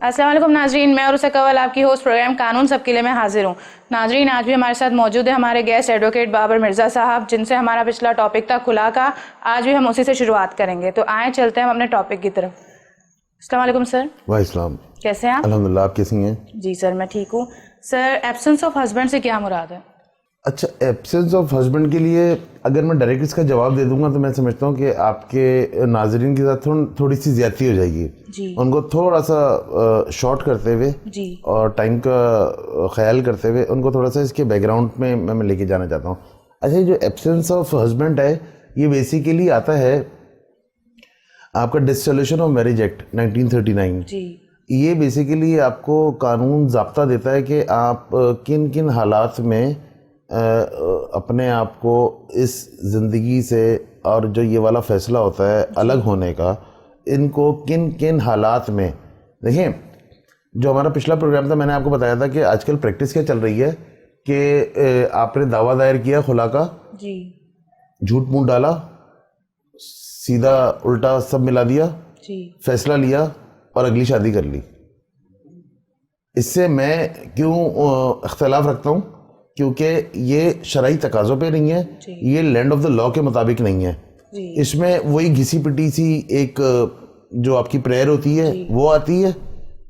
अस्सलाम वालेकुम नाजरीन, मैं और उसे कवल आपकी होस्ट प्रोग्राम कानून सबके लिए मैं हाजिर हूँ। नाजरीन, आज भी हमारे साथ मौजूद है हमारे गेस्ट एडवोकेट बाबर मिर्ज़ा साहब, जिनसे हमारा पिछला टॉपिक था खुला का। आज भी हम उसी से शुरुआत करेंगे, तो आए चलते हैं हम अपने टॉपिक की तरफ। अस्सलाम वालेकुम सर। वालेकुम। कैसे हैं आप? अल्हम्दुलिल्लाह, आप कैसी हैं? जी सर, मैं ठीक हूँ। सर, एब्सेंस ऑफ हस्बैंड से क्या मुराद है? अच्छा, एब्सेंस ऑफ हस्बैंड के लिए अगर मैं डायरेक्ट इसका जवाब दे दूंगा तो मैं समझता हूँ कि आपके नाजरीन के साथ थोड़ी सी ज़्यादती हो जाएगी जी। उनको थोड़ा सा शॉर्ट करते हुए जी। और टाइम का ख्याल करते हुए उनको थोड़ा सा इसके बैकग्राउंड में मैं लेके जाना चाहता हूँ। अच्छा, ये जो एब्सेंस ऑफ हस्बैंड है ये बेसिकली आता है आपका डिसोल्यूशन ऑफ मैरिज एक्ट 1939। जी। ये बेसिकली आपको कानून ज़ाब्ता देता है कि आप किन किन हालात में अपने आप को इस ज़िंदगी से और जो ये वाला फ़ैसला होता है अलग होने का, इनको किन किन हालात में। देखिए, जो हमारा पिछला प्रोग्राम था मैंने आपको बताया था कि आजकल प्रैक्टिस क्या चल रही है कि आपने दावा दायर किया खुला का, जी। झूठ मूठ डाला, सीधा उल्टा सब मिला दिया, जी। फैसला लिया और अगली शादी कर ली। इससे मैं क्यों इख्तलाफ रखता हूँ? क्योंकि ये शरई तकाज़ों पे नहीं है, ये लैंड ऑफ द लॉ के मुताबिक नहीं है। इसमें वही घिसी पिटी सी एक जो आपकी प्रेयर होती है वो आती है,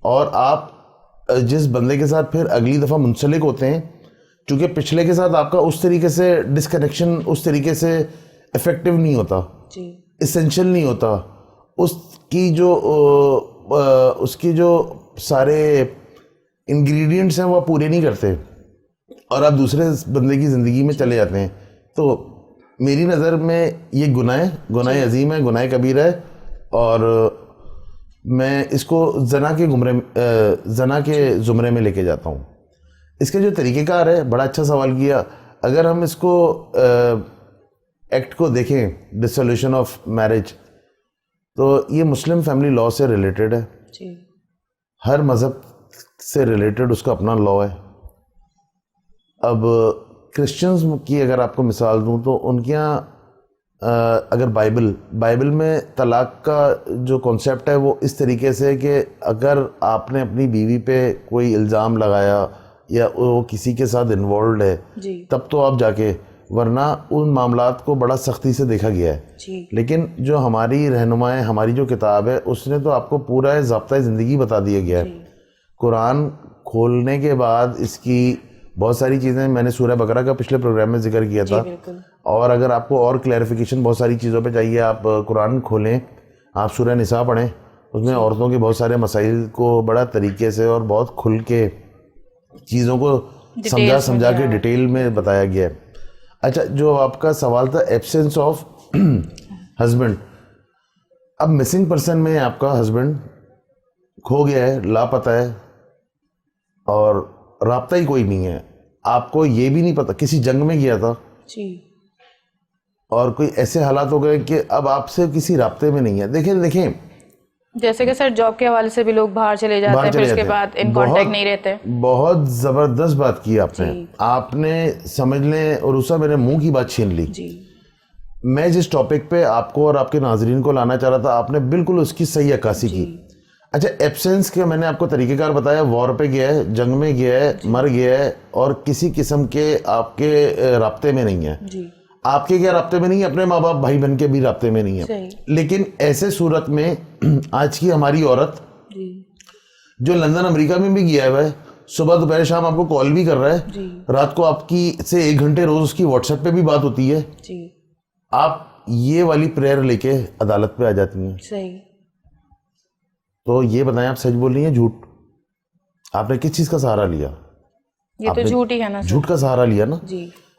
और आप जिस बंदे के साथ फिर अगली दफ़ा मुंसलिक होते हैं, चूँकि पिछले के साथ आपका उस तरीके से डिसकनेक्शन उस तरीके से इफ़ेक्टिव नहीं होता, इसेंशियल नहीं होता, उसकी जो सारे इंग्रेडिएंट्स हैं वो पूरे नहीं करते और आप दूसरे बंदे की ज़िंदगी में चले जाते हैं। तो मेरी नज़र में ये गुनाह अजीम है, गुनाह कबीरा है, और मैं इसको जना के ज़ुमरे में लेके जाता हूँ। इसके जो तरीक़ेकार है, बड़ा अच्छा सवाल किया। अगर हम इसको एक्ट को देखें, डिसोल्यूशन ऑफ मैरिज, तो ये मुस्लिम फैमिली लॉ से रिलेटेड है। हर मज़हब से रिलेटेड उसका अपना लॉ है। अब क्रिश्चियंस की अगर आपको मिसाल दूं तो उनके यहाँ अगर बाइबल में तलाक का जो कॉन्सेप्ट है वो इस तरीके से है कि अगर आपने अपनी बीवी पे कोई इल्ज़ाम लगाया या वो किसी के साथ इन्वॉल्व है तब तो आप जाके, वरना उन मामलात को बड़ा सख्ती से देखा गया है। लेकिन जो हमारी रहनुमा है, हमारी जो किताब है, उसने तो आपको पूरा ज़ाब्ता ज़िंदगी बता दिया गया है। कुरान खोलने के बाद इसकी बहुत सारी चीज़ें मैंने सूरह बकरा का पिछले प्रोग्राम में जिक्र किया था, और अगर आपको और क्लैरिफिकेशन बहुत सारी चीज़ों पे चाहिए, आप कुरान खोलें, आप सूरह निसा पढ़ें, उसमें औरतों के बहुत सारे मसाइल को बड़ा तरीके से और बहुत खुल के चीज़ों को समझा के डिटेल में बताया गया है। अच्छा, जो आपका सवाल था एब्सेंस ऑफ हस्बैंड, अब मिसिंग पर्सन में आपका हस्बैंड खो गया है, लापता है, और राब्ता ही कोई नहीं है, आपको ये भी नहीं पता, किसी जंग में गया था और कोई ऐसे हालात हो गए कि अब आपसे किसी राब्ते में नहीं है। देखें जैसे कि सर जॉब के हवाले से भी लोग बाहर चले जाते हैं, फिर उसके बाद इन कांटेक्ट नहीं रहते। बहुत ज़बरदस्त बात की आपने समझ लें, और उसा मेरे मुंह की बात छीन ली। मैं जिस टॉपिक पे आपको और आपके नाजरीन को लाना चाह रहा था, आपने बिल्कुल उसकी सही अक्कासी की। अच्छा, एब्सेंस के मैंने आपको तरीक़ेकार बताया। वॉर पे गया है, जंग में गया है, मर गया है, और किसी किस्म के आपके राब्ते में नहीं है। आपके क्या राब्ते में नहीं है, अपने माँ बाप भाई बहन के भी राब्ते में नहीं है। लेकिन ऐसे सूरत में आज की हमारी औरत जो लंदन अमेरिका में भी गया है, सुबह दोपहर शाम आपको कॉल भी कर रहा है, रात को आपकी से 1 घंटे रोज उसकी व्हाट्सएप पे भी बात होती है, आप ये वाली प्रेयर लेके अदालत पे आ जाती हैं। तो ये बताएं, आप सच बोल रही हैं झूठ? आपने किस चीज़ का सहारा लिया? ये तो झूठ ही है ना, झूठ का सहारा लिया ना।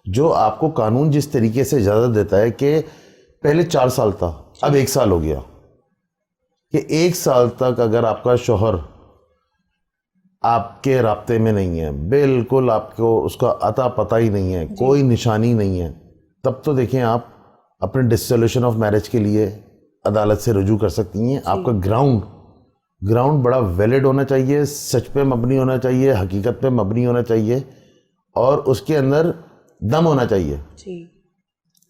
जो आपको कानून जिस तरीके से इजाज़त देता है कि पहले 4 साल था, अब 1 साल हो गया, कि 1 साल तक अगर आपका शौहर आपके राब्ते में नहीं है, बिल्कुल आपको उसका अता पता ही नहीं है, कोई निशानी नहीं है, तब तो देखें आप अपने डिसोल्यूशन ऑफ मैरिज के लिए अदालत से रुजू कर सकती हैं। आपका ग्राउंड बड़ा वैलिड होना चाहिए, सच पे मबनी होना चाहिए, हकीकत पे मबनी होना चाहिए, और उसके अंदर दम होना चाहिए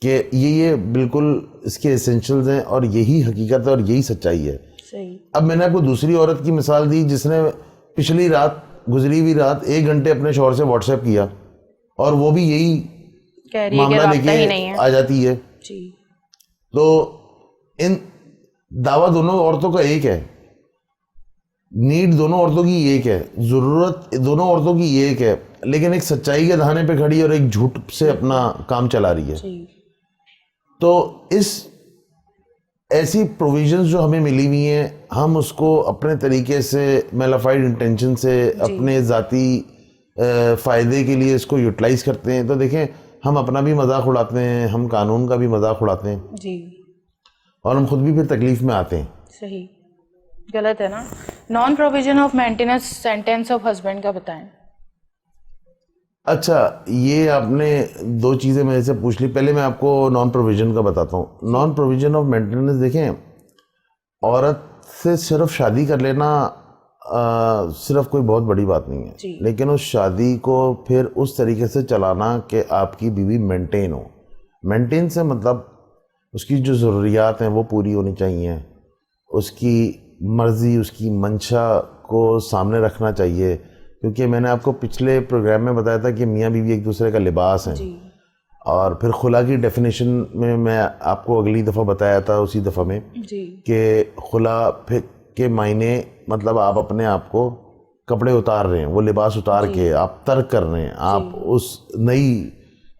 कि ये बिल्कुल इसके एसेंशियल्स हैं और यही हकीकत है और यही सच्चाई है। सही। अब मैंने आपको दूसरी औरत की मिसाल दी जिसने पिछली रात, गुजरी हुई रात 1 घंटे अपने शौहर से व्हाट्सएप किया और वो भी यही कह रही है कि मामला राब्ता ही नहीं लेके है। आ जाती है। जी तो इन दावा दोनों औरतों का एक है, नीड दोनों औरतों की एक है, ज़रूरत दोनों औरतों की एक है, लेकिन एक सच्चाई के धाने पे खड़ी और एक झूठ से अपना काम चला रही है। जी तो इस ऐसी प्रोविजंस जो हमें मिली हुई हैं, हम उसको अपने तरीके से मेलाफाइड इंटेंशन से अपने ज़ाती फ़ायदे के लिए इसको यूटिलाइज करते हैं। तो देखें, हम अपना भी मजाक उड़ाते हैं, हम कानून का भी मजाक उड़ाते हैं जी और हम खुद भी फिर तकलीफ में आते हैं। सही। गलत है ना। Non provision of maintenance sentence of husband का बताएं। अच्छा, ये आपने 2 चीज़ें मेरे से पूछ ली। पहले मैं आपको नॉन प्रोविजन का बताता हूँ। नॉन प्रोविजन ऑफ मेंटेनेंस, देखें, औरत से सिर्फ शादी कर लेना सिर्फ कोई बहुत बड़ी बात नहीं है, लेकिन उस शादी को फिर उस तरीके से चलाना कि आपकी बीवी मेंटेन हो। मेंटेन से मतलब उसकी जो ज़रूरियात हैं वो पूरी होनी चाहिए, उसकी मर्ज़ी, उसकी मंशा को सामने रखना चाहिए। क्योंकि मैंने आपको पिछले प्रोग्राम में बताया था कि मियाँ बीवी एक दूसरे का लिबास हैं। और फिर खुला की डेफिनेशन में मैं आपको अगली दफ़ा बताया था, उसी दफ़ा में, कि खुला फिर के मायने मतलब आप अपने आप को कपड़े उतार रहे हैं, वो लिबास उतार के आप तर्क कर रहे हैं, आप उस नई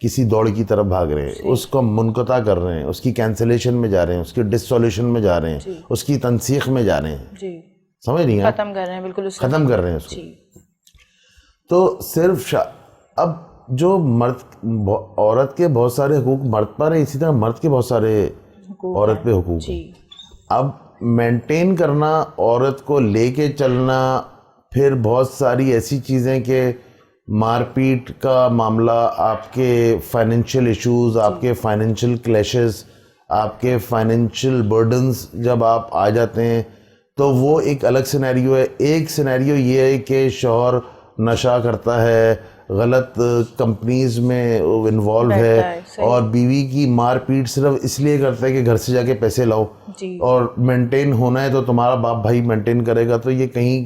किसी दौड़ की तरफ भाग रहे हैं, उसको मुनक़ता कर रहे हैं, उसकी कैंसिलेशन में जा रहे हैं, उसकी डिसोल्यूशन में जा रहे हैं, उसकी तनसीख में जा रहे हैं। समझ नहीं, खत्म कर रहे हैं, बिल्कुल ख़त्म कर रहे हैं उसको। तो सिर्फ अब जो मर्द, औरत के बहुत सारे हुकूक मर्द पर है, इसी तरह मर्द के बहुत सारे औरत पे हुकूक हैं। अब मेंटेन करना, औरत को लेके चलना, फिर बहुत सारी ऐसी चीज़ें कि मारपीट का मामला, आपके फाइनेंशियल इश्यूज, आपके फाइनेंशियल क्लैशेस, आपके फाइनेंशियल बर्डन्स जब आप आ जाते हैं तो वो एक अलग सिनेरियो है। एक सिनेरियो ये है कि शौहर नशा करता है, गलत कंपनीज में इन्वॉल्व है और बीवी की मारपीट सिर्फ इसलिए करता है कि घर से जाके पैसे लाओ और मेंटेन होना है तो तुम्हारा बाप भाई मेंटेन करेगा। तो ये कहीं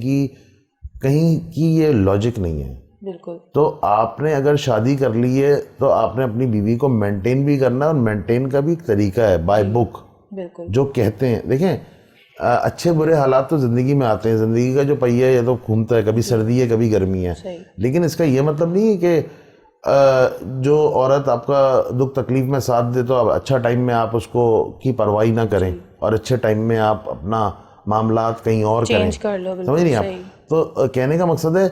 की ये लॉजिक नहीं है। बिल्कुल। तो आपने अगर शादी कर ली है तो आपने अपनी बीवी को मेंटेन भी करना है और मेंटेन का भी एक तरीका है, बाय बुक, जो कहते हैं। देखें, अच्छे बुरे हालात तो ज़िंदगी में आते हैं, ज़िंदगी का जो पहिया है ये तो घूमता है, कभी सर्दी है कभी गर्मी है, लेकिन इसका ये मतलब नहीं है कि जो औरत आपका दुख तकलीफ में साथ दे तो अब अच्छा टाइम में आप उसको की परवाही ना करें और अच्छे टाइम में आप अपना मामलात कहीं और करें। समझ नहीं आप? तो कहने का मकसद है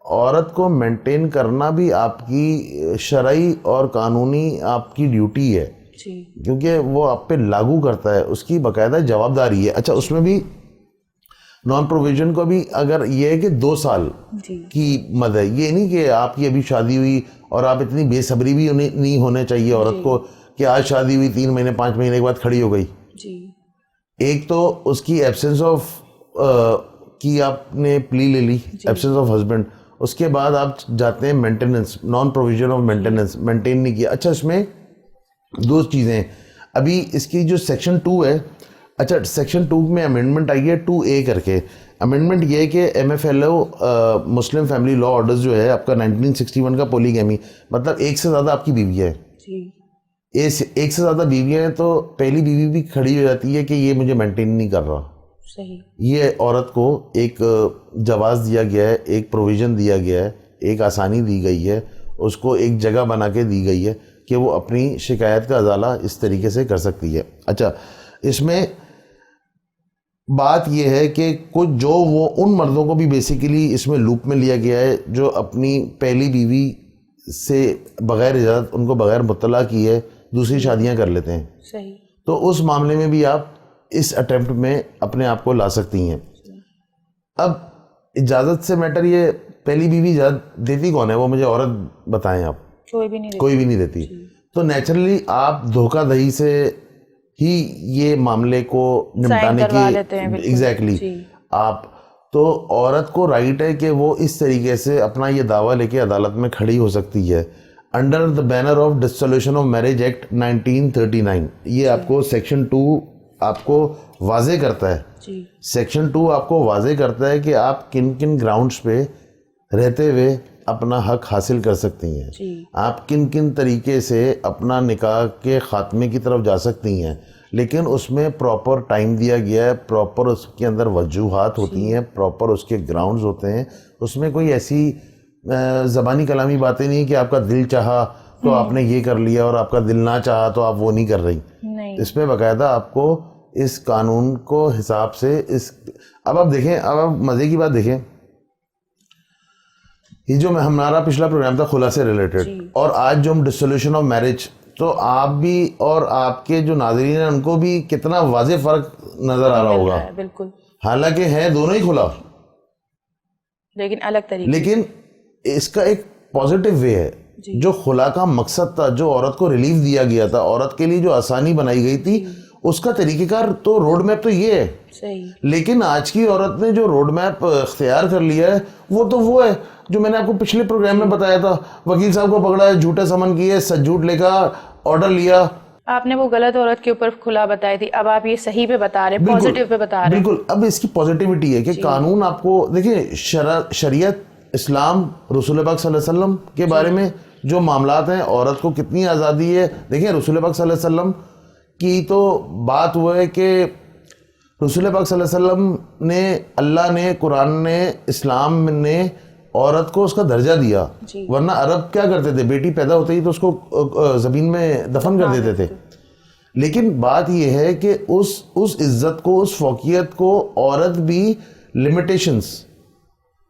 औरत को मेंटेन करना भी आपकी शरई और कानूनी आपकी ड्यूटी है, क्योंकि वो आप पे लागू करता है, उसकी बाकायदा जवाबदारी है। अच्छा, उसमें भी नॉन प्रोविजन को भी अगर ये है कि 2 साल की मद है, ये नहीं कि आपकी अभी शादी हुई और आप इतनी बेसब्री भी नहीं होने चाहिए औरत को कि आज शादी हुई 3 महीने 5 महीने के बाद खड़ी हो गई। एक तो उसकी एब्सेंस ऑफ की आपने प्ली ले ली, एब्सेंस ऑफ हस्बैंड, उसके बाद आप जाते हैं maintenance, non provision of maintenance, maintain नहीं किया। अच्छा, इसमें 2 चीज़ें अभी इसकी जो सेक्शन 2 है, अच्छा सेक्शन 2 में अमेंडमेंट आई है 2A करके। अमेंडमेंट ये है कि MFLO Muslim family law orders जो है आपका 1961 का, पॉलीगैमी मतलब एक से ज़्यादा आपकी बीवी है, एक से ज़्यादा बीवियाँ हैं तो पहली बीवी भी खड़ी हो जाती है कि ये मुझे मेंटेन नहीं कर रहा। सही। ये औरत को एक जवाज़ दिया गया है, एक प्रोविज़न दिया गया है, एक आसानी दी गई है, उसको एक जगह बना के दी गई है कि वो अपनी शिकायत का अजाला इस तरीके से कर सकती है। अच्छा, इसमें बात यह है कि कुछ जो वो उन मर्दों को भी बेसिकली इसमें लूप में लिया गया है जो अपनी पहली बीवी से बग़ैर इजाज़त, उनको बग़ैर मुत्तला किए दूसरी शादियां कर लेते हैं। सही। तो उस मामले में भी आप इस अटेम्प्ट में अपने आप को ला सकती हैं। अब इजाज़त से मैटर, ये पहली बीवी इजाज़त देती कौन है, वो मुझे औरत बताएं आप। कोई भी नहीं देती। तो नेचुरली आप धोखाधड़ी से ही ये मामले को निपटाने की एग्जैक्टली आप, तो औरत को राइट है कि वो इस तरीके से अपना ये दावा लेके अदालत में खड़ी हो सकती है under the banner of dissolution of marriage act 1939। ये आपको सेक्शन 2 आपको वाजे करता है, जी सेक्शन 2 आपको वाजे करता है कि आप किन किन ग्राउंड्स पे रहते हुए अपना हक हासिल कर सकती हैं, जी आप किन किन तरीके से अपना निकाह के ख़ात्मे की तरफ जा सकती हैं। लेकिन उसमें प्रॉपर टाइम दिया गया है, प्रॉपर उसके अंदर वजूहात होती हैं, प्रॉपर उसके ग्राउंड्स होते हैं। उसमें कोई ऐसी ज़बानी कलामी बातें नहीं कि आपका दिल चाहा तो आपने ये कर लिया और आपका दिल ना चाहा तो आप वो नहीं कर रही। नहीं इसमें बाकायदा आपको इस कानून को हिसाब से अब आप देखें, अब आप मज़े की बात देखें, ये जो हमारा पिछला प्रोग्राम था खुला से रिलेटेड, और आज जो हम डिसोल्यूशन ऑफ मैरिज, तो आप भी और आपके जो नाज़रीन हैं उनको भी कितना वाज़े फ़र्क नज़र आ रहा होगा। बिल्कुल, हालांकि है दोनों ही खुला, लेकिन अलग तरीके। लेकिन इसका एक पॉजिटिव वे है। जो खुला का मकसद था, जो औरत को रिलीफ दिया गया था, औरत के लिए जो आसानी बनाई गई थी, उसका तरीक़ेकार तो रोड मैप तो ये है। सही। लेकिन आज की औरत ने जो रोड मैप इख्तियार कर लिया है वो है जो मैंने आपको पिछले प्रोग्राम में बताया था। वकील साहब को पकड़ा है, झूठे समन किए, झूठ लेकर ऑर्डर लिया। आपने वो गलत औरत के ऊपर खुला बताई थी, अब आप ये सही पे बता रहे हैं, पॉजिटिव पे बता रहे हैं। बिल्कुल, अब इसकी पॉजिटिविटी है कि कानून आपको देखिए, शरीयत, इस्लाम, रसूल पाक सल्लल्लाहु अलैहि वसल्लम के बारे में जो मामलात हैं, औरत को कितनी आज़ादी है। देखिए, रसूल पाक सल्लल्लाहु अलैहि वसल्लम की तो बात वो है कि रसूल पाक सल्लल्लाहु अलैहि वसल्लम ने, अल्लाह ने, कुरान ने, इस्लाम ने औरत को उसका दर्जा दिया। वरना अरब क्या करते थे, बेटी पैदा होते ही तो उसको ज़मीन में दफन कर देते थे। लेकिन बात यह है कि उस इज्जत को, उस फौकियत को औरत भी लिमिटेशंस,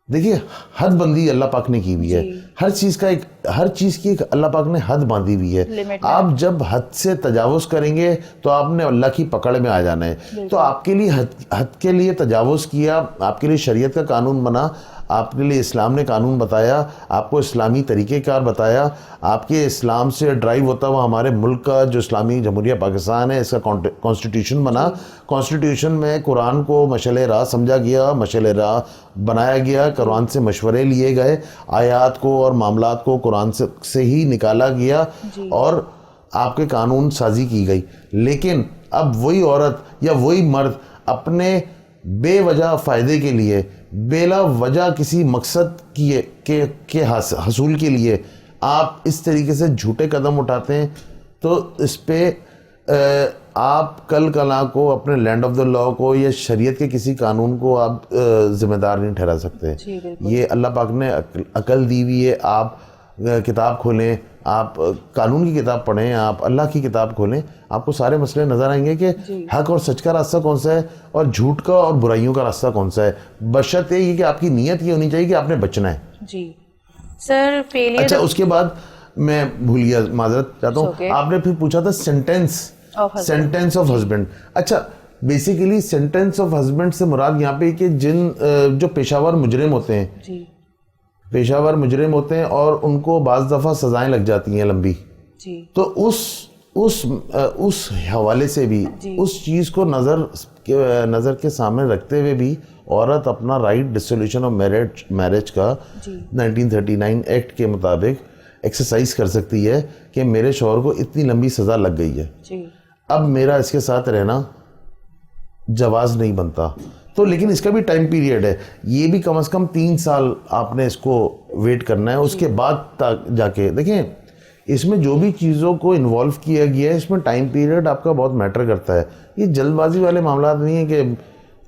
देखिए हद बंदी अल्लाह पाक ने की हुई है। हर चीज़ की एक अल्लाह पाक ने हद बांधी हुई है। आप जब हद से तजावुज़ करेंगे तो आपने अल्लाह की पकड़ में आ जाना है। तो आपके लिए हद के लिए तजावुज़ किया, आपके लिए शरीयत का कानून बना, आपके लिए इस्लाम ने कानून बताया, आपको इस्लामी तरीक़ेकार बताया, आपके इस्लाम से ड्राइव होता हुआ हमारे मुल्क का जो इस्लामी जमहूरिया पाकिस्तान है, इसका कॉन्स्टिट्यूशन बना। कॉन्स्टिट्यूशन में कुरान को मशाले राह समझा गया, मशाले राह बनाया गया, कुरान से मशवरे लिए गए, आयात को और मामलात को कुरान से ही निकाला गया और आपके कानून साजी की गई। लेकिन अब वही औरत या वही मर्द अपने बेवजह फ़ायदे के लिए, बेला वजह किसी मकसद के हसूल के लिए आप इस तरीके से झूठे कदम उठाते हैं, तो इस पे आप कल कला को, अपने लैंड ऑफ द लॉ को या शरीयत के किसी कानून को आप ज़िम्मेदार नहीं ठहरा सकते। ये अल्लाह पाक ने अकल दी हुई है। आप किताब खोलें, आप कानून की किताब पढ़ें, आप अल्लाह की किताब खोलें, आपको सारे मसले नज़र आएंगे कि हक और सच का रास्ता कौन सा है और झूठ का और बुराइयों का रास्ता कौन सा है। बशर्ते ये कि आपकी नीयत ये होनी चाहिए कि आपने बचना है। जी सर, फेलियर। अच्छा, उसके बाद मैं भूल गया, माजरत चाहता हूँ। आपने फिर पूछा था सेंटेंस ऑफ हस्बैंड। अच्छा, बेसिकली सेंटेंस ऑफ हस्बैंड से मुराद यहाँ पे कि जो पेशावर मुजरिम होते हैं, पेशावर मुजरिम होते हैं और उनको बाज़ दफ़ा सज़ाएं लग जाती हैं लंबी, तो उस हवाले से भी, उस चीज़ को नज़र के सामने रखते हुए भी औरत अपना राइट डिसोल्यूशन ऑफ मैरिज का 1939 एक्ट के मुताबिक एक्सरसाइज कर सकती है कि मेरे शौहर को इतनी लंबी सज़ा लग गई है, अब मेरा इसके साथ रहना जवाज़ नहीं बनता। तो लेकिन इसका भी टाइम पीरियड है, ये भी कम से कम 3 साल आपने इसको वेट करना है। उसके बाद तक जाके देखें, इसमें जो भी चीज़ों को इन्वॉल्व किया गया है, इसमें टाइम पीरियड आपका बहुत मैटर करता है। ये जल्दबाजी वाले मामला नहीं है कि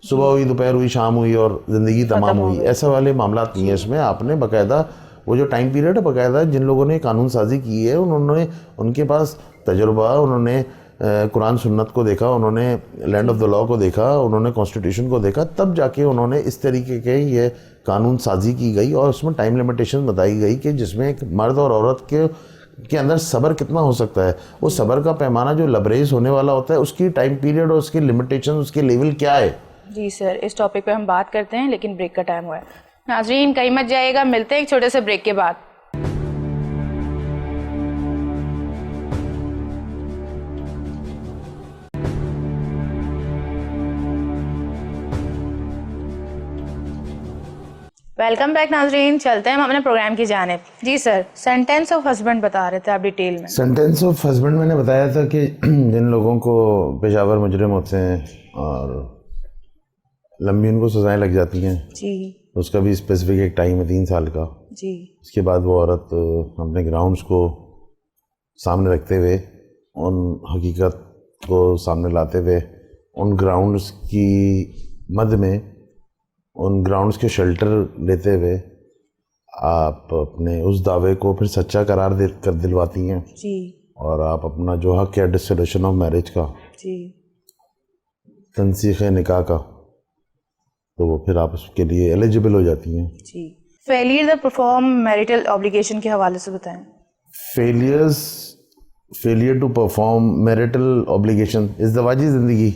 सुबह हुई, दोपहर हुई, शाम हुई और ज़िंदगी तमाम हुई, ऐसा वाले मामला नहीं है। इसमें आपने बाकायदा वो जो टाइम पीरियड है, बाकायदा जिन लोगों ने कानून साजी की है उनके पास तजुर्बा, उन्होंने कुरान सुन्नत को देखा, उन्होंने लैंड ऑफ द लॉ को देखा, उन्होंने कॉन्स्टिट्यूशन को देखा, तब जाके उन्होंने इस तरीके के ये कानून साजी की गई और उसमें टाइम लिमिटेशन बताई गई कि जिसमें एक मर्द और औरत के अंदर सब्र कितना हो सकता है, वो सब्र का पैमाना जो लबरेज होने वाला होता है, उसकी टाइम पीरियड और उसकी लिमिटेशन, उसके लेवल क्या है। जी सर, इस टॉपिक पे हम बात करते हैं, लेकिन ब्रेक का टाइम हुआ है। नाजरीन, कहीं मत जाइएगा, मिलते हैं एक छोटे से ब्रेक के बाद। वेलकम बैक नाजरीन, चलते हैं हम अपने प्रोग्राम की जानिब। जी सर, सेंटेंस ऑफ हस्बैंड बता रहे थे आप डिटेल में। सेंटेंस ऑफ हस्बैंड मैंने बताया था कि जिन लोगों को पेशावर मुजरिम होते हैं और लंबी उनको सजाएं लग जाती हैं, जी उसका भी स्पेसिफिक एक टाइम है 3 साल का। जी इसके बाद वो औरत अपने ग्राउंड्स को सामने रखते हुए, उन हकीकत को सामने लाते हुए, उन ग्राउंड्स की मद में, उन ग्राउंड्स के शेल्टर लेते हुए आप अपने उस दावे को फिर सच्चा करार दे कर दिलवाती हैं, जी और आप अपना जो हक है डिसोल्यूशन ऑफ मैरिज का, जी तनसीख निकाह का, तो वो फिर आप उसके लिए एलिजिबल हो जाती हैं। जी। Failure the perform marital obligation के हवाले से बताएं। Failure to perform marital obligation इज़्दवाजी ज़िंदगी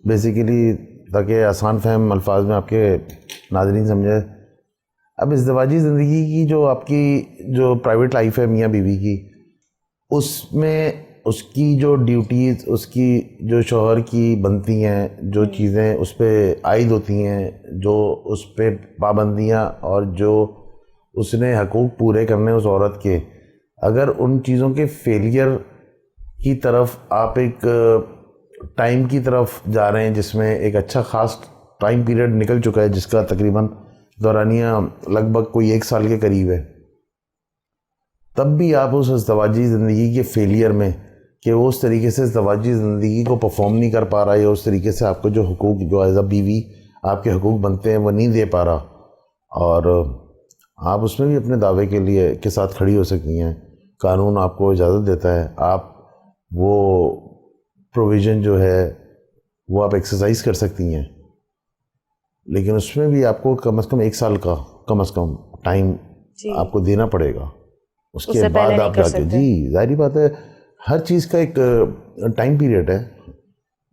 बेसिकली, ताकि आसान फहम अल्फाज में आपके नाज़रीन समझे। अब इज़्दवाजी ज़िंदगी की जो आपकी जो प्राइवेट लाइफ है मियाँ बीवी की, उसमें उसकी जो ड्यूटीज़, उसकी जो शौहर की बनती हैं, जो चीज़ें उस पर आयद होती हैं, जो उस पर पाबंदियाँ और जो उसने हकूक़ पूरे करने उस औरत के, अगर उन चीज़ों के फेलियर की तरफ आप एक टाइम की तरफ जा रहे हैं जिसमें एक अच्छा ख़ास टाइम पीरियड निकल चुका है, जिसका तकरीबन दौरानिया लगभग कोई 1 साल के करीब है, तब भी आप उस इज़्दवाजी ज़िंदगी के फेलियर में कि वो उस तरीके से इज़्दवाजी ज़िंदगी को परफॉर्म नहीं कर पा रहा, या उस तरीके से आपको जो हुकूक जो एज अ बीवी आपके हुकूक बनते हैं वो नहीं दे पा रहा, और आप उसमें भी अपने दावे के लिए के साथ खड़ी हो सकती हैं। कानून आपको इजाज़त देता है, आप वो प्रोविज़न जो है वो आप एक्सरसाइज कर सकती हैं, लेकिन उसमें भी आपको कम से कम 1 साल का कम से कम टाइम आपको देना पड़ेगा। उसके बाद आप जाके, जी जाहिर बात है, हर चीज़ का एक टाइम पीरियड है।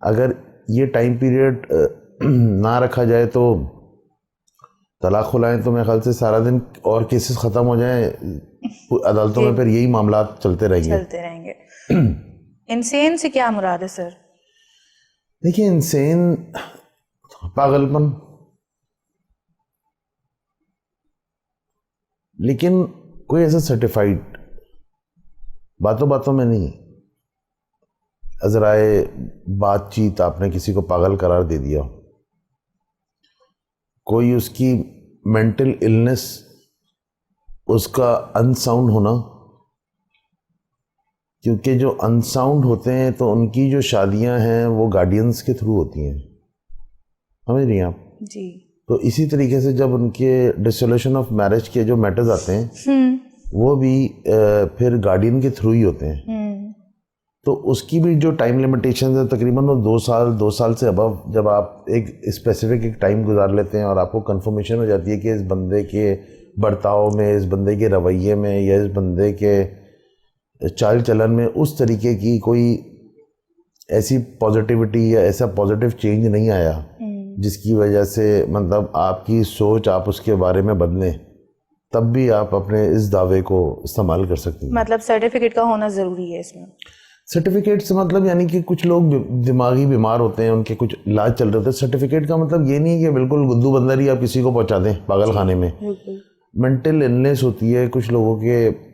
अगर ये टाइम पीरियड ना रखा जाए तो तलाक खुलाएं तो मेरे ख्याल से सारा दिन और केसेस ख़त्म हो जाएं अदालतों में, फिर यही मामला चलते रहेंगे। इंसेन से क्या मुराद है सर? देखिए, इंसेन पागलपन, लेकिन कोई ऐसा सर्टिफाइड बातों बातों में नहीं, अजराए बातचीत आपने किसी को पागल करार दे दिया, कोई उसकी मेंटल इलनेस, उसका अनसाउंड होना, क्योंकि जो अनसाउंड होते हैं तो उनकी जो शादियां हैं वो गार्डियंस के थ्रू होती हैं, समझ रही हैं आप? जी। तो इसी तरीके से जब उनके डिसोल्यूशन ऑफ मैरिज के जो मैटर्स आते हैं वो भी फिर गार्डियन के थ्रू ही होते हैं, तो उसकी भी जो टाइम लिमिटेशन है तकरीबन वो 2 साल से अबव, जब आप एक स्पेसिफिक एक टाइम गुजार लेते हैं और आपको कंफर्मेशन हो जाती है कि इस बंदे के बर्ताव में, इस बंदे के रवैये में, या इस बंदे के चाल चलन में उस तरीके की कोई ऐसी पॉजिटिविटी या ऐसा पॉजिटिव चेंज नहीं आया जिसकी वजह से मतलब आपकी सोच आप उसके बारे में बदलें, तब भी आप अपने इस दावे को इस्तेमाल कर सकते हैं। मतलब सर्टिफिकेट का होना ज़रूरी है इसमें? सर्टिफिकेट से मतलब यानी कि कुछ लोग दिमागी बीमार होते हैं, उनके कुछ इलाज चल रहे होते हैं। सर्टिफिकेट का मतलब ये नहीं कि बिल्कुल गुद्दू बंदर ही आप किसी को पहुंचा दें पागल खाने में। मेंटल इलनेस होती है, कुछ लोगों के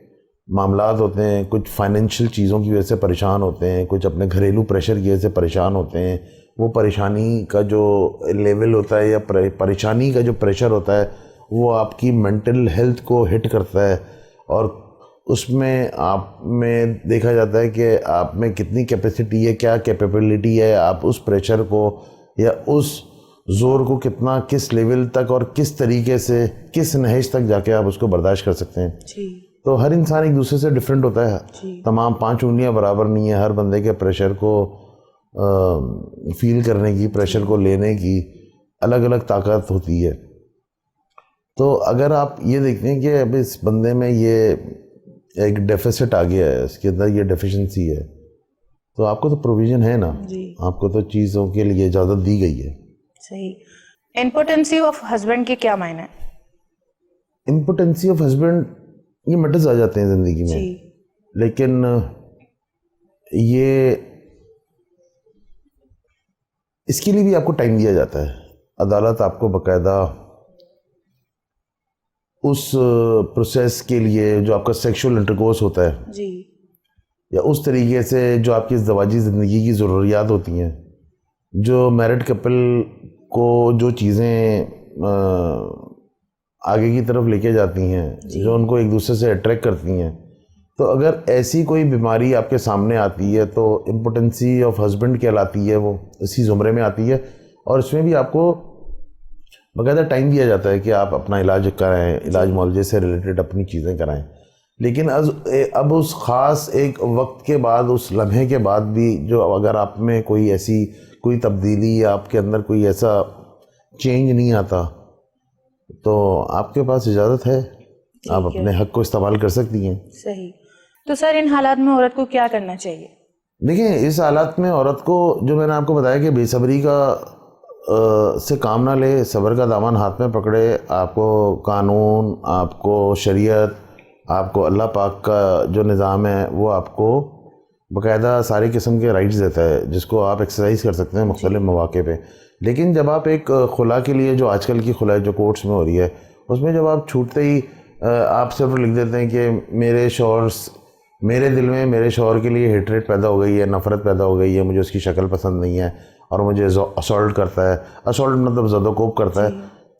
मामलात होते हैं, कुछ फाइनेंशियल चीज़ों की वजह से परेशान होते हैं, कुछ अपने घरेलू प्रेशर की वजह से परेशान होते हैं। वो परेशानी का जो लेवल होता है या परेशानी का जो प्रेशर होता है वो आपकी मेंटल हेल्थ को हिट करता है, और उसमें आप में देखा जाता है कि आप में कितनी कैपेसिटी है, क्या कैपेबिलिटी है, आप उस प्रेशर को या उस ज़ोर को कितना, किस लेवल तक और किस तरीके से, किस नहेज तक जाके आप उसको बर्दाश्त कर सकते हैं। जी। तो हर इंसान एक दूसरे से डिफरेंट होता है, तमाम 5 उंगलियां बराबर नहीं है। हर बंदे के प्रेशर को फील करने की, प्रेशर को लेने की अलग अलग ताकत होती है। तो अगर आप ये देखते हैं कि अब इस बंदे में ये एक डेफिसिट आ गया है, इसके अंदर ये डेफिशिएंसी है, तो आपको तो प्रोविज़न है ना, आपको तो चीज़ों के लिए इजाज़त दी गई है। सही। इम्पोर्टेंसी ऑफ हस्बैंड के क्या मायने है? इम्पोर्टेंसी ऑफ हस्बैंड, ये मैटर्स आ जाते हैं ज़िंदगी में, लेकिन ये इसके लिए भी आपको टाइम दिया जाता है। अदालत आपको बाकायदा उस प्रोसेस के लिए जो आपका सेक्सुअल इंटरकोर्स होता है जी या उस तरीके से जो आपकी ज़वाजी ज़िंदगी की ज़रूरियात होती हैं, जो मैरिड कपल को जो चीज़ें आगे की तरफ लेके जाती हैं, जो उनको एक दूसरे से अट्रैक्ट करती हैं, तो अगर ऐसी कोई बीमारी आपके सामने आती है तो इम्पोटेंसी ऑफ हस्बैंड कहलाती है, वो इसी ज़ुमरे में आती है। और इसमें भी आपको बाकायदा टाइम दिया जाता है कि आप अपना इलाज कराएं, इलाज मुआवजे से रिलेटेड अपनी चीज़ें कराएं। लेकिन अब उस ख़ास एक वक्त के बाद, उस लम्हे के बाद भी, जो अगर आप में कोई ऐसी कोई तब्दीली या आपके अंदर कोई ऐसा चेंज नहीं आता, तो आपके पास इजाज़त है, आप अपने हक़ को इस्तेमाल कर सकती हैं। सही। तो सर इन हालात में औरत को क्या करना चाहिए? देखिए, इस हालात में औरत को, जो मैंने आपको बताया कि बेसब्री का से काम ना ले, सब्र का दामन हाथ में पकड़े। आपको कानून, आपको शरीयत, आपको अल्लाह पाक का जो निज़ाम है वो आपको बाकायदा सारी किस्म के राइट्स देता है, जिसको आप एक्सरसाइज कर सकते हैं मुख्तलिफ मौके पे। लेकिन जब आप एक खुला के लिए, जो आजकल की खुला जो कोर्ट्स में हो रही है, उसमें जब आप छूटते ही आप सिर्फ लिख देते हैं कि मेरे दिल में मेरे शौहर के लिए हेटरेट पैदा हो गई है, नफ़रत पैदा हो गई है, मुझे उसकी शक्ल पसंद नहीं है और मुझे असॉल्ट करता है, असॉल्ट मतलब ज़दोकोब करता है,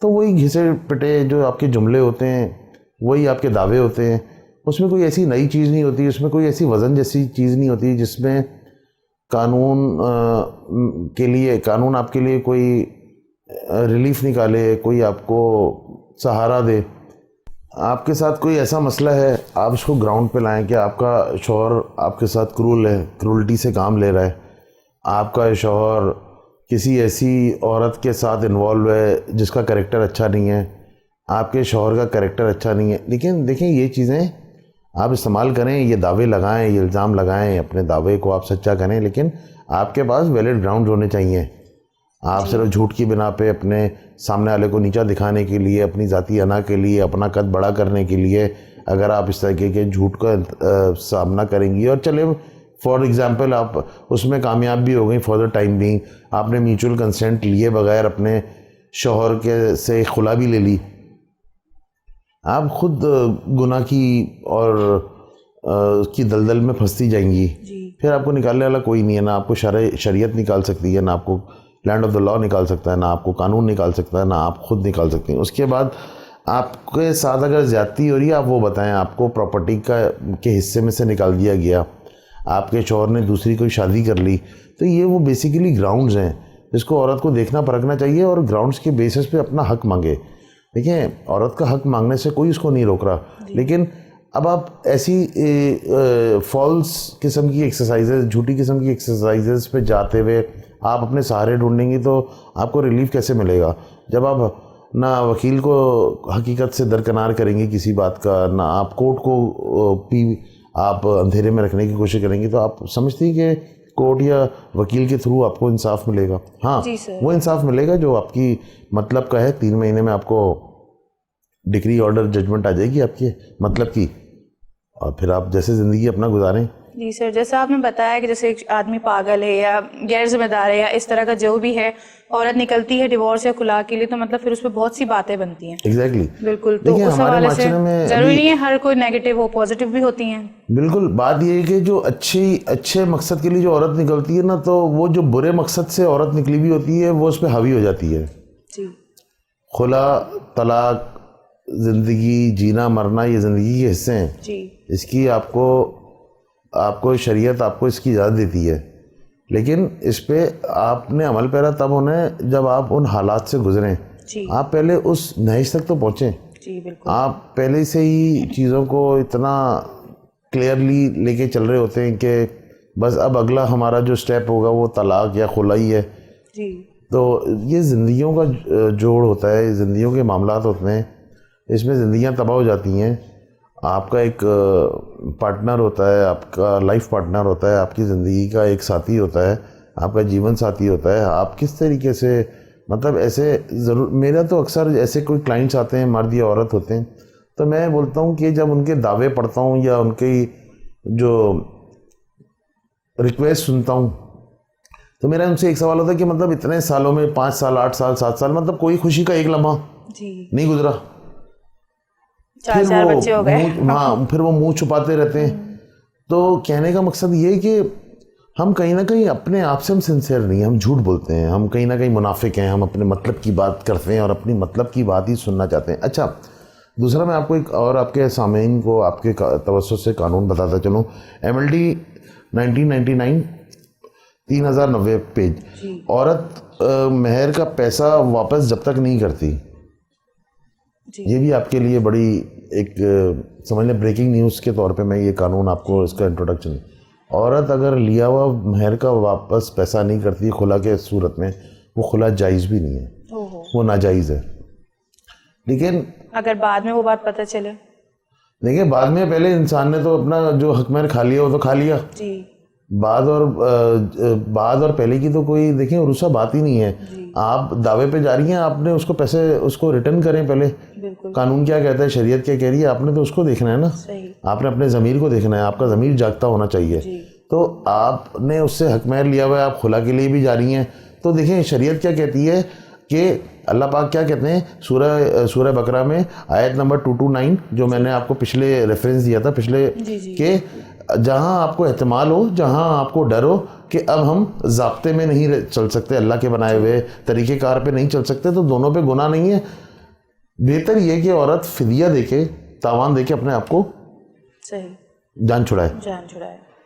तो वही घिसे पिटे जो आपके जुमले होते हैं, वही आपके दावे होते हैं। उसमें कोई ऐसी नई चीज़ नहीं होती, उसमें कोई ऐसी वज़न जैसी चीज़ नहीं होती जिसमें कानून आपके लिए कोई रिलीफ निकाले, कोई आपको सहारा दे। आपके साथ कोई ऐसा मसला है, आप उसको ग्राउंड पे लाएं कि आपका शौहर आपके साथ क्रूरल्टी से काम ले रहा है, आपका शौहर किसी ऐसी औरत के साथ इन्वॉल्व है जिसका कैरेक्टर अच्छा नहीं है, आपके शौहर का कैरेक्टर अच्छा नहीं है। लेकिन देखें, ये चीज़ें आप इस्तेमाल करें, ये दावे लगाएं, ये इल्ज़ाम लगाएं, अपने दावे को आप सच्चा करें, लेकिन आपके पास वैलिड ग्राउंड होने चाहिए। आप सिर्फ झूठ की बिना पे अपने सामने वाले को नीचा दिखाने के लिए, अपनी ज़ाती अना के लिए, अपना कद बड़ा करने के लिए, अगर आप इस तरीके के झूठ का सामना करेंगी और चले फॉर एग्ज़ाम्पल आप उसमें कामयाब भी हो गई, फॉर द टाइम बीइंग आपने म्यूचुअल कंसेंट लिए बगैर अपने शौहर के से खुला भी ले ली, आप खुद गुनाह की और की दलदल में फंसती जाएंगी। फिर आपको निकालने वाला कोई नहीं है, ना आपको शरीयत निकाल सकती है, ना आपको लैंड ऑफ द लॉ निकाल सकता है, ना आपको कानून निकाल सकता है, ना आप खुद निकाल सकते हैं। उसके बाद आपके साथ अगर ज़्यादती हो रही है, आप वो बताएं। आपको प्रॉपर्टी के हिस्से में से निकाल दिया गया, आपके शौहर ने दूसरी कोई शादी कर ली, तो ये वो बेसिकली ग्राउंड्स हैं जिसको औरत को देखना परखना चाहिए और ग्राउंड्स के बेसिस पे अपना हक मांगे। देखिए, औरत का हक मांगने से कोई उसको नहीं रोक रहा, लेकिन अब आप ऐसी फॉल्स किस्म की एक्सरसाइजेज, झूठी किस्म की एक्सरसाइजेज पे जाते हुए आप अपने सहारे ढूंढेंगी तो आपको रिलीफ कैसे मिलेगा? जब आप ना वकील को हकीकत से दरकिनार करेंगे किसी बात का, ना आप कोर्ट को आप अंधेरे में रखने की कोशिश करेंगी, तो आप समझती हैं कि कोर्ट या वकील के थ्रू आपको इंसाफ मिलेगा। हाँ, वो इंसाफ मिलेगा जो आपकी मतलब का है। 3 महीने में आपको डिक्री ऑर्डर जजमेंट आ जाएगी आपके मतलब की, और फिर आप जैसे ज़िंदगी अपना गुजारें। जी सर, जैसा आपने बताया कि जैसे एक आदमी पागल है या गैर जिम्मेदार है या इस तरह का जो भी है, औरत निकलती है डिवोर्स या खुला के लिए, तो मतलब फिर उस पर बहुत सी बातें बनती हैं। एग्जैक्टली, बिल्कुल। तो उस हवाले से जरूरी नहीं है हर कोई नेगेटिव हो, पॉजिटिव भी होती हैं। बिल्कुल। बात ये है कि जो अच्छे मकसद के लिए जो औरत निकलती है ना, तो वो जो बुरे मकसद से औरत निकली भी होती है वो उस पर हावी हो जाती है। जी। खुला, तलाक, ज़िंदगी जीना मरना, ये ज़िंदगी के हिस्से हैं जी। इसकी आपको शरीयत आपको इसकी इजाज़त देती है, लेकिन इस पे आपने अमल पैरा तब होना है जब आप उन हालात से गुजरें। आप पहले उस नहिश तक तो पहुँचें। जी बिल्कुल। आप पहले से ही चीज़ों को इतना क्लियरली लेके चल रहे होते हैं कि बस अब अगला हमारा जो स्टेप होगा वो तलाक या खुला ही है। जी। तो ये ज़िंदगियों का जोड़ होता है, ज़िंदगियों के मामलात होते हैं, इसमें ज़िंदगियाँ तबाह हो जाती हैं। आपका एक पार्टनर होता है, आपका लाइफ पार्टनर होता है, आपकी ज़िंदगी का एक साथी होता है, आपका जीवन साथी होता है। आप किस तरीके से, मतलब ऐसे ज़रूर, मेरा तो अक्सर ऐसे कोई क्लाइंट्स आते हैं, मर्द या औरत होते हैं, तो मैं बोलता हूँ कि जब उनके दावे पढ़ता हूँ या उनकी जो रिक्वेस्ट सुनता हूँ, तो मेरा उनसे एक सवाल होता है कि मतलब इतने सालों में 5 साल, 8 साल, 7 साल, मतलब कोई खुशी का एक लम्हा नहीं गुजरा। चार फिर चार वो बच्चे हो गए। हाँ, फिर वो मुंह छुपाते रहते हैं। तो कहने का मकसद ये है कि हम कहीं ना कहीं अपने आप से हम सिंसियर नहीं हैं, हम झूठ बोलते हैं, हम कहीं ना कहीं मुनाफिक हैं, हम अपने मतलब की बात करते हैं और अपनी मतलब की बात ही सुनना चाहते हैं। अच्छा, दूसरा मैं आपको एक और आपके सामीन को आपके तवज्जुह से कानून बताता चलूँ। MLD 1999 3090 पेज, औरत मेहर का पैसा वापस जब तक नहीं करती, ये भी आपके लिए बड़ी एक समझ लें ब्रेकिंग न्यूज़ के तौर पे मैं ये कानून आपको इसका इंट्रोडक्शन। औरत अगर लिया हुआ मेहर का वापस पैसा नहीं करती खुला के सूरत में, वो खुला जायज़ भी नहीं है, वो नाजायज़ है। लेकिन अगर बाद में वो बात पता चले, देखिए बाद में, पहले इंसान ने तो अपना जो हक मेहर खा लिया वो तो खा लिया। जी, बाद और पहले की तो कोई देखिए रुसा बात ही नहीं है। आप दावे पे जा रही हैं, आपने उसको पैसे उसको रिटर्न करें पहले। बिल्कुल कानून क्या कहता है, शरीयत क्या कह रही है, आपने तो उसको देखना है ना। सही, आपने अपने ज़मीर को देखना है, आपका ज़मीर जागता होना चाहिए। तो आपने उससे हक मेहर लिया हुआ है, आप खुला के लिए भी जा रही हैं। तो देखें शरीयत क्या कहती है कि अल्लाह पाक क्या कहते हैं सूरह बकरा में आयत नंबर 229, जो मैंने आपको पिछले रेफरेंस दिया था पिछले, कि जहां आपको एहतमाल हो, जहां आपको डर हो कि अब हम ज़ाब्ते में नहीं चल सकते, अल्लाह के बनाए हुए तरीक़ेकार पे नहीं चल सकते, तो दोनों पे गुनाह नहीं है। बेहतर ये कि औरत फिदिया दे के, तावान दे के अपने आप को सही जान छुड़ाए।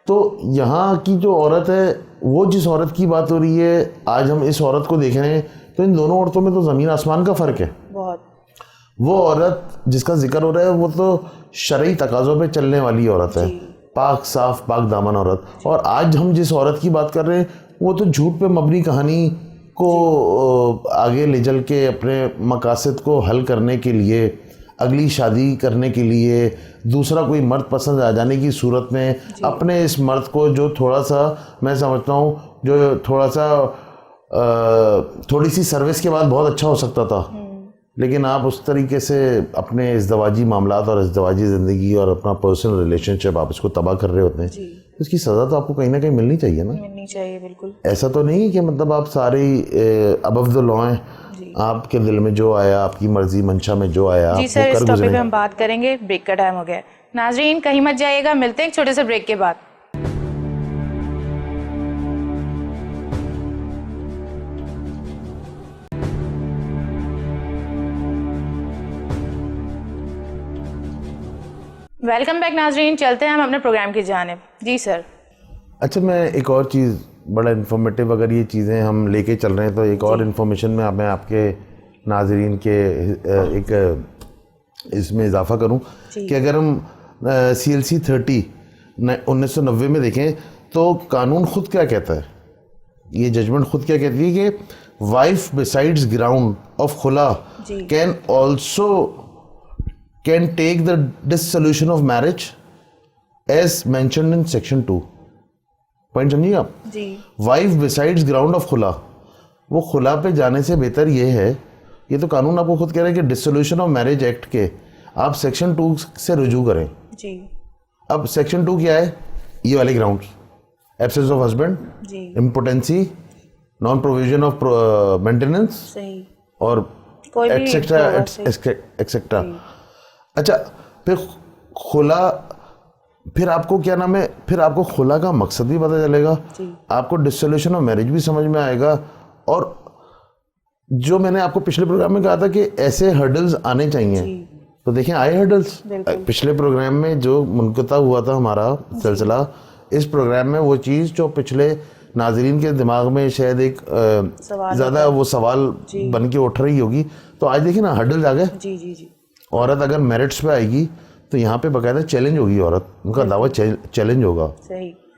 तो यहाँ की जो औरत है, वो जिस औरत की बात हो रही है, आज हम इस औरत को देख रहे हैं, तो इन दोनों औरतों में तो ज़मीन आसमान का फ़र्क है। बहुत। वो औरत जिसका जिक्र हो रहा है वो तो शरई तकाज़ों पे चलने वाली औरत है, पाक साफ पाक दामन औरत। और आज हम जिस औरत की बात कर रहे हैं वो तो झूठ पे मबनी कहानी को आगे ले चल के अपने मकासद को हल करने के लिए, अगली शादी करने के लिए, दूसरा कोई मर्द पसंद आ जाने की सूरत में अपने इस मर्द को, जो थोड़ा सा मैं समझता हूँ, जो थोड़ा सा थोड़ी सी सर्विस के बाद बहुत अच्छा हो सकता था, लेकिन आप उस तरीके से अपने इज़्दवाजी मामलात और इज़्दवाजी ज़िंदगी और अपना पर्सनल रिलेशनशिप आप इसको तबाह कर रहे होते हैं, तो इसकी सज़ा तो आपको कहीं ना कहीं मिलनी चाहिए ना। मिलनी चाहिए, बिल्कुल। ऐसा तो नहीं कि मतलब आप सारे अबव द लॉ हैं, आपके दिल में जो आया, आपकी मर्जी मंशा में जो आया जी आप सर, वो इस कर टॉपिक गुजरे। पे हम बात करेंगे, ब्रेक का टाइम हो गया है। नाजरीन कहीं मत जाइएगा, मिलते हैं एक छोटे से ब्रेक के बाद। वेलकम बैक नाजरीन, चलते हैं हम अपने प्रोग्राम की जानिब। जी सर। अच्छा, मैं एक और चीज़ बड़ा इन्फॉर्मेटिव, अगर ये चीज़ें हम लेके चल रहे हैं तो एक और इन्फॉर्मेशन में मैं आपके नाजरीन के एक इसमें इजाफा करूं कि अगर हम CLC 30 1990 में देखें तो कानून खुद क्या कहता है, ये जजमेंट खुद क्या कहती है कि वाइफ बिसाइड्स ग्राउंड ऑफ खुला can take the dissolution of marriage as mentioned in section 2। Point समझिए आप। वाइफ बिसाइड्स ग्राउंड ऑफ खुला, वो खुला पे जाने से बेहतर ये है, ये तो कानून आपको खुद कह रहा है कि डिसोल्यूशन ऑफ मैरिज एक्ट के आप सेक्शन 2 से रुजू करें। जी। अब सेक्शन 2 क्या है, ये वाले grounds, absence of husband, impotency, non provision of maintenance और एक्सेट्रा एक्सेट्रा। अच्छा, फिर खुला, फिर आपको क्या नाम है, फिर आपको खुला का मकसद भी पता चलेगा, आपको डिसोल्यूशन ऑफ मैरिज भी समझ में आएगा। और जो मैंने आपको पिछले प्रोग्राम में कहा था कि ऐसे हर्डल्स आने चाहिए, तो देखें आए हर्डल्स। पिछले प्रोग्राम में जो मुनक़ता हुआ था हमारा सिलसिला, इस प्रोग्राम में वो चीज़ जो पिछले नाजरीन के दिमाग में शायद एक ज़्यादा वो सवाल बन के उठ रही होगी, तो आज देखिए ना हर्डल्स आ गए। औरत अगर मेरिट्स पे आएगी तो यहाँ पे बाकायदा चैलेंज होगी, औरत उनका दावा चैलेंज होगा।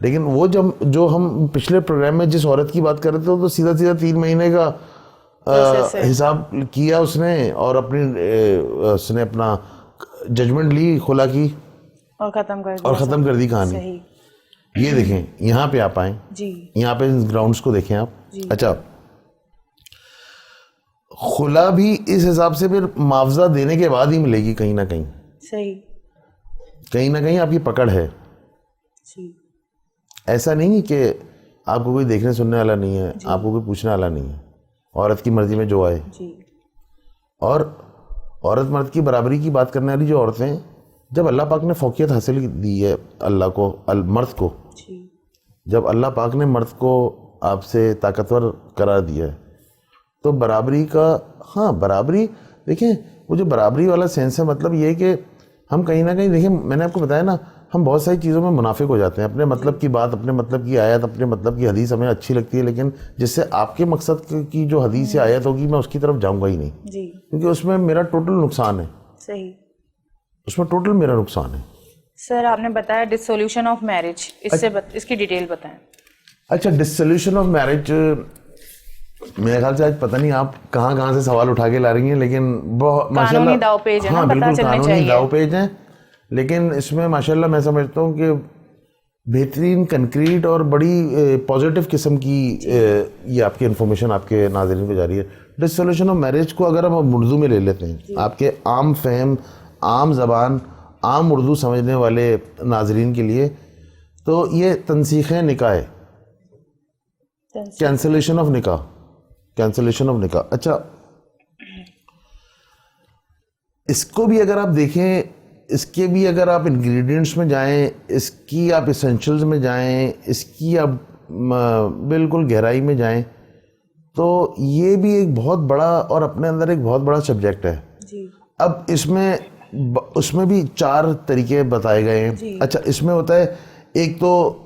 लेकिन वो जो हम पिछले प्रोग्राम में जिस औरत की बात कर रहे थे, तो सीधा 3 महीने का हिसाब किया उसने और उसने अपना जजमेंट ली खुला की और ख़त्म कर दी कहानी। ये देखें, यहाँ पे आप आए, यहाँ पे ग्राउंड्स को देखें आप। अच्छा, खुला भी इस हिसाब से फिर मुआवजा देने के बाद ही मिलेगी कहीं ना कहीं। कहीं ना कहीं आपकी पकड़ है। ऐसा नहीं कि आपको कोई देखने सुनने वाला नहीं है, आपको कोई पूछने वाला नहीं है, औरत की मर्जी में जो आए। और औरत मर्द की बराबरी की बात करने वाली जो औरतें हैं, जब अल्लाह पाक ने फौकियत हासिल दी है अल्लाह को मर्द को, जब अल्लाह पाक ने मर्द को आपसे ताकतवर करार दिया है, तो बराबरी का, हाँ बराबरी, देखिए वो जो बराबरी वाला सेंस है, मतलब ये है कि हम कहीं ना कहीं, देखिए मैंने आपको बताया ना, हम बहुत सारी चीज़ों में मुनाफिक हो जाते हैं। अपने मतलब की बात, अपने मतलब की आयत, अपने मतलब की हदीस हमें अच्छी लगती है, लेकिन जिससे आपके मकसद की जो हदीस या आयत होगी, मैं उसकी तरफ जाऊंगा ही नहीं जी, क्योंकि उसमें मेरा टोटल नुकसान है। सही, उसमें टोटल मेरा नुकसान है। सर आपने बताया डिसोल्यूशन ऑफ मैरिज, इसकी डिटेल बताएं। अच्छा, डिसोल्यूशन ऑफ मैरिज, मेरे ख्याल से आज पता नहीं आप कहाँ से सवाल उठा के ला रही हैं, लेकिन बहुत कानूनी दाव पेज है ना, बिल्कुल कानूनी दाव पेज है, लेकिन इसमें माशाल्लाह मैं समझता हूँ कि बेहतरीन, कंक्रीट और बड़ी पॉजिटिव किस्म की ये आपकी इन्फॉर्मेशन आपके नाज़रीन को जा रही है। डिसोल्यूशन ऑफ मैरिज को अगर हम उर्दू में ले लेते हैं, आपके आम फहम, आम ज़बान, आम उर्दू समझने वाले नाज़रीन के लिए, तो ये तनसीख़ निकाह है, कैंसलेशन ऑफ निकाह, कैंसलेशन ऑफ निकाह। अच्छा, इसको भी अगर आप देखें, इसके भी अगर आप इंग्रेडिएंट्स में जाएं, इसकी आप एसेंशियल्स में जाएं, इसकी आप बिल्कुल गहराई में जाएं, तो ये भी एक बहुत बड़ा और अपने अंदर एक बहुत बड़ा सब्जेक्ट है जी। अब उसमें भी 4 तरीके बताए गए हैं। अच्छा, इसमें होता है, एक तो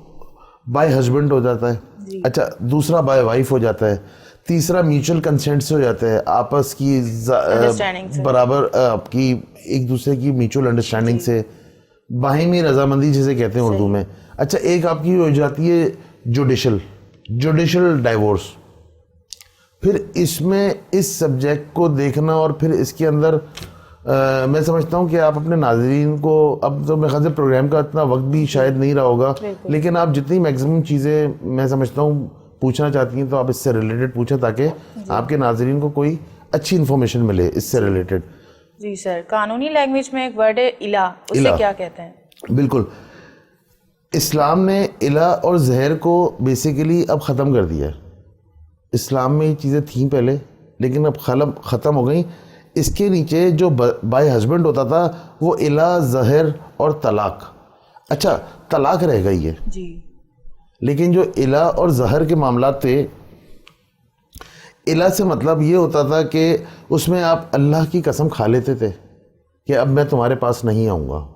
बाय हस्बैंड हो जाता है, अच्छा दूसरा बाय वाइफ हो जाता है, तीसरा म्यूचुअल कंसेंट से हो जाता है, आपस की बराबर आपकी एक दूसरे की म्यूचुअल अंडरस्टैंडिंग से, बाहिमी रजामंदी जिसे कहते हैं उर्दू में। अच्छा, एक आपकी हो जाती है जुडिशल डाइवोर्स। फिर इसमें इस सब्जेक्ट को देखना और फिर इसके अंदर मैं समझता हूँ कि आप अपने नाज़रीन को, अब तो मेरे ख्याल से प्रोग्राम का इतना वक्त भी शायद नहीं रहा होगा, लेकिन आप जितनी मैक्सिमम चीज़ें मैं समझता हूँ पूछना चाहती हैं, तो आप इससे रिलेटेड पूछें ताकि आपके नाज़रीन को कोई अच्छी इन्फॉर्मेशन मिले इससे रिलेटेड। जी सर, कानूनी लैंग्वेज में एक वर्ड है इला, उससे क्या कहते हैं? बिल्कुल, इस्लाम ने इला और जहर को बेसिकली अब ख़त्म कर दिया है। इस्लाम में ये चीज़ें थीं पहले, लेकिन अब ख़त्म हो गई। इसके नीचे जो बाय हस्बैंड होता था वो इला, जहर और तलाक। अच्छा, तलाक रह गई है जी, लेकिन जो इला और जहर के मामला थे, इला से मतलब ये होता था कि उसमें आप अल्लाह की कसम खा लेते थे कि अब मैं तुम्हारे पास नहीं आऊँगा,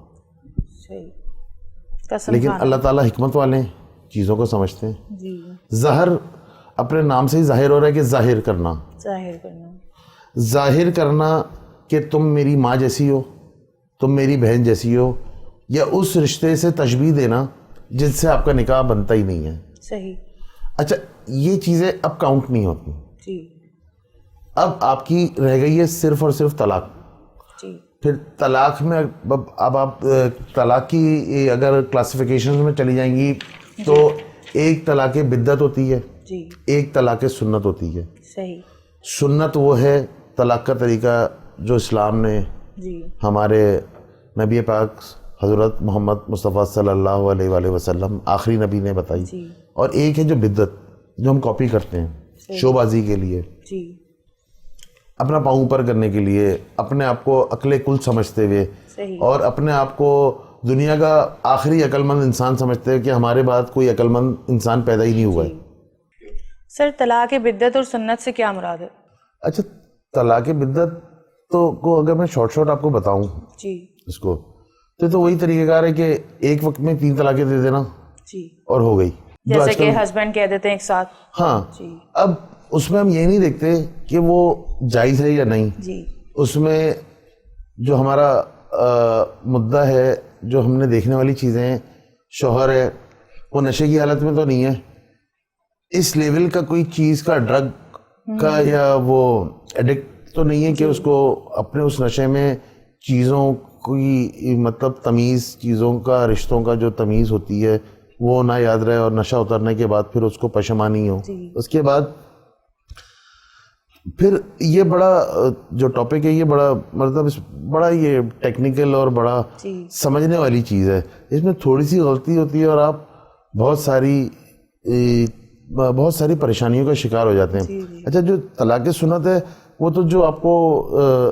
लेकिन अल्लाह ताला हिकमत वाले हैं, चीज़ों को समझते हैं जी। जहर अपने नाम से ही जाहिर हो रहा है कि जाहिर करना कि तुम मेरी माँ जैसी हो, तुम मेरी बहन जैसी हो, या उस रिश्ते से तशबीह देना जिससे आपका निकाह बनता ही नहीं है। सही। अच्छा, ये चीज़ें अब काउंट नहीं होती जी। अब आपकी रह गई है सिर्फ और सिर्फ तलाक जी। फिर तलाक में अब आप तलाक की अगर क्लासिफिकेशन में चली जाएंगी तो एक तलाक बिद्दत होती है जी, एक तलाक सुन्नत होती है। सही। सुन्नत वो है तलाक का तरीका जो इस्लाम ने जी हमारे नबी पाक हज़रत मोहम्मद मुस्तफ़ा सल्लल्लाहु अलैहि वसल्लम आखिरी नबी ने बताई, और एक है जो बिद्दत जो हम कॉपी करते हैं शोबाजी के लिए जी, अपना पाँव ऊपर करने के लिए, अपने आप को अक्ले कुल समझते हुए और अपने आप को दुनिया का आखिरी अक्लमंद इंसान समझते हुए कि हमारे बाद कोई अक्लमंद इंसान पैदा ही नहीं हुआ है। सर, तलाक बिद्दत और सुन्नत से क्या मुराद है? अच्छा, तलाक बिद्दत को अगर मैं शॉर्ट आपको बताऊं जी इसको, तो वही तरीक़ेकार है कि एक वक्त में 3 तलाकें दे देना जी, और हो गई, जैसे कि हस्बैंड कह देते हैं एक साथ। हाँ जी। अब उसमें हम ये नहीं देखते कि वो जायज़ है या नहीं जी, उसमें जो हमारा मुद्दा है, जो हमने देखने वाली चीज़ें, शौहर है वो नशे की हालत में तो नहीं है, इस लेवल का कोई चीज़ का, ड्रग का या वो एडिक्ट तो नहीं है कि उसको अपने उस नशे में चीज़ों की मतलब तमीज़, चीज़ों का, रिश्तों का जो तमीज़ होती है वो ना याद रहे, और नशा उतरने के बाद फिर उसको पशमानी हो। उसके बाद फिर ये बड़ा जो टॉपिक है, ये बड़ा मतलब बड़ा ये टेक्निकल और बड़ा समझने वाली चीज़ है। इसमें थोड़ी सी गलती होती है और आप बहुत सारी परेशानियों का शिकार हो जाते हैं। अच्छा, जो तलाक़ सुन्नत है वो तो जो आपको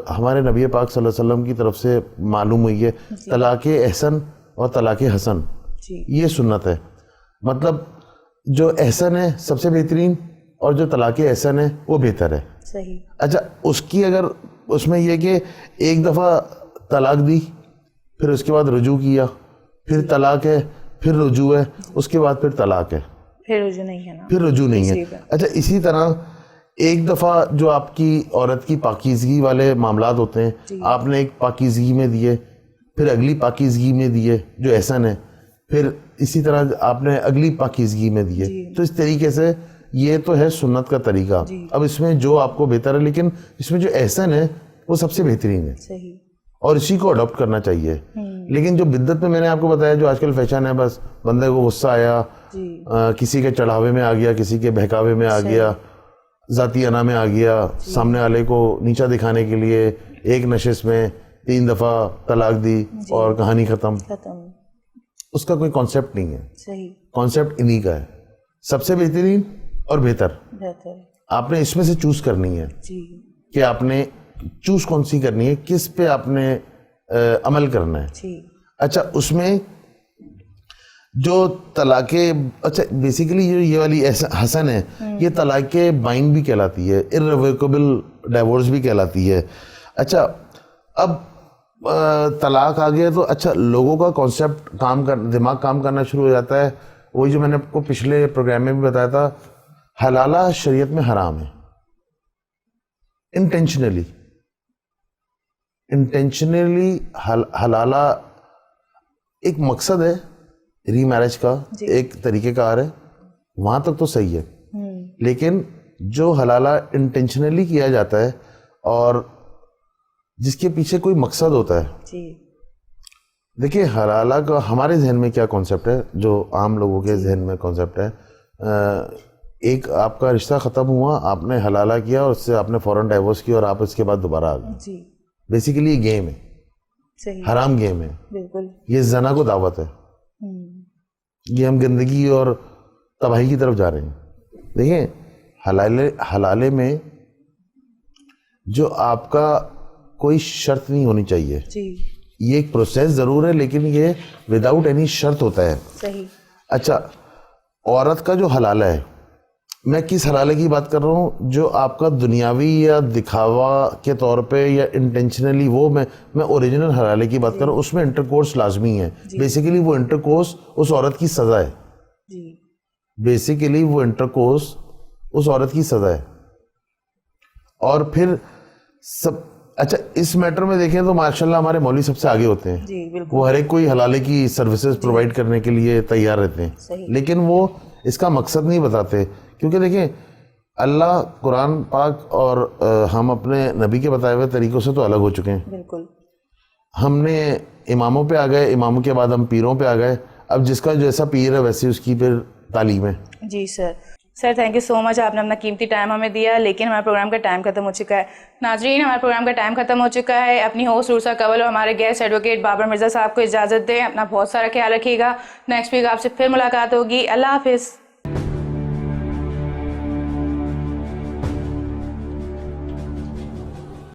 हमारे नबी पाक सल्लल्लाहु अलैहि वसल्लम की तरफ से मालूम हुई है, तलाक़ एहसन और तलाक़ हसन, ये सुन्नत है। मतलब जो एहसन है सबसे बेहतरीन और जो तलाक़ एहसन है वो बेहतर है। सही। अच्छा, उसकी अगर उसमें यह कि एक दफ़ा तलाक दी, फिर उसके बाद रुजू किया, फिर तलाक है, फिर रुजू है, उसके बाद फिर तलाक है, फिर रुजू नहीं है ना, फिर रुजू नहीं है। अच्छा, इसी तरह एक दफ़ा जो आपकी औरत की पाकीज़गी वाले मामलात होते हैं, आपने एक पाकीज़गी में दिए, फिर अगली पाकीज़गी में दिए जो एहसन है, फिर इसी तरह आपने अगली पाकीज़गी में दिए। तो इस तरीके से ये तो है सुन्नत का तरीका। अब इसमें जो आपको बेहतर है, लेकिन इसमें जो एहसन है वो सबसे बेहतरीन है। सही। और इसी को अडॉप्ट करना चाहिए। लेकिन जो बिद्दत में मैंने आपको बताया, जो आजकल फैशन है, बस बंदे को गुस्सा आया, किसी के चढ़ावे में आ गया, किसी के बहकावे में आ गया, जाती अना में आ गया, सामने वाले को नीचा दिखाने के लिए एक नशिश में 3 दफ़ा तलाक दी और कहानी ख़त्म। उसका कोई कॉन्सेप्ट नहीं है। सही। कॉन्सेप्ट इन्हीं का है, सबसे बेहतरीन और बेहतर। आपने इसमें से चूज करनी है कि आपने चूज कौन सी करनी है, किस पे आपने अमल करना है। अच्छा, उसमें जो तलाक़े, अच्छा बेसिकली ये वाली हसन है, ये तलाक़े बाइन भी कहलाती है, इर्रिवोकेबल डाइवोर्स भी कहलाती है। अच्छा, अब तलाक आ गया तो अच्छा लोगों का कॉन्सेप्ट दिमाग काम करना शुरू हो जाता है। वही जो मैंने आपको पिछले प्रोग्राम में भी बताया था, हलाला शरीयत में हराम है। इंटेंशनली हलाला एक मकसद है रीमैरिज का, एक तरीक़ेकार है, वहां तक तो सही है। लेकिन जो हलाला इंटेंशनली किया जाता है और जिसके पीछे कोई मकसद होता है, देखिए हलाला का हमारे जहन में क्या कॉन्सेप्ट है, जो आम लोगों के जहन में कॉन्सेप्ट है, एक आपका रिश्ता ख़त्म हुआ, आपने हलाला किया और उससे आपने फ़ौरन डाइवोर्स किया और आप इसके बाद दोबारा आ गए। बेसिकली ये गेम है, सही। हराम गेम है, बिल्कुल। ये जना को दावत है, ये हम गंदगी और तबाही की तरफ जा रहे हैं। देखिए हलाले में जो आपका कोई शर्त नहीं होनी चाहिए। ये एक प्रोसेस ज़रूर है, लेकिन ये विदाउट एनी शर्त होता है। सही। अच्छा, औरत का जो हलाला है, मैं किस हलाले की बात कर रहा हूँ, जो आपका दुनियावी या दिखावा के तौर पे या इंटेंशनली, वो मैं ओरिजिनल हलाले की बात कर रहा हूँ, उसमें इंटरकोर्स लाजमी है। बेसिकली वो इंटरकोर्स उस औरत की सज़ा है। बेसिकली वो इंटरकोर्स उस औरत की सज़ा है। और फिर सब, अच्छा इस मैटर में देखें तो माशाल्लाह हमारे मौलवी सबसे आगे होते हैं। वो हर एक कोई हलाले की सर्विसेज प्रोवाइड करने के लिए तैयार रहते हैं, लेकिन वो इसका मकसद नहीं बताते। क्योंकि देखें, अल्लाह कुरान पाक और हम अपने नबी के बताए हुए तरीक़ों से तो अलग हो चुके हैं। बिल्कुल। हमने इमामों पे आ गए, इमामों के बाद हम पीरों पे आ गए। अब जिसका जैसा पीर है वैसी उसकी फिर तालीम है। जी sir. Sir thank you so much, आपने अपना कीमती टाइम हमें दिया, लेकिन हमारे प्रोग्राम का टाइम खत्म हो चुका है। नाजरीन, हमारे प्रोग्राम का टाइम खत्म हो चुका है। अपनी होस्ट रूसा कंवल और हमारे गेस्ट एडवोकेट बाबर मिर्ज़ा साहब को इजाज़त दें। अपना बहुत सारा ख्याल रखिएगा। नेक्स्ट वीक आपसे फिर मुलाकात होगी। अल्लाह हाफिज़।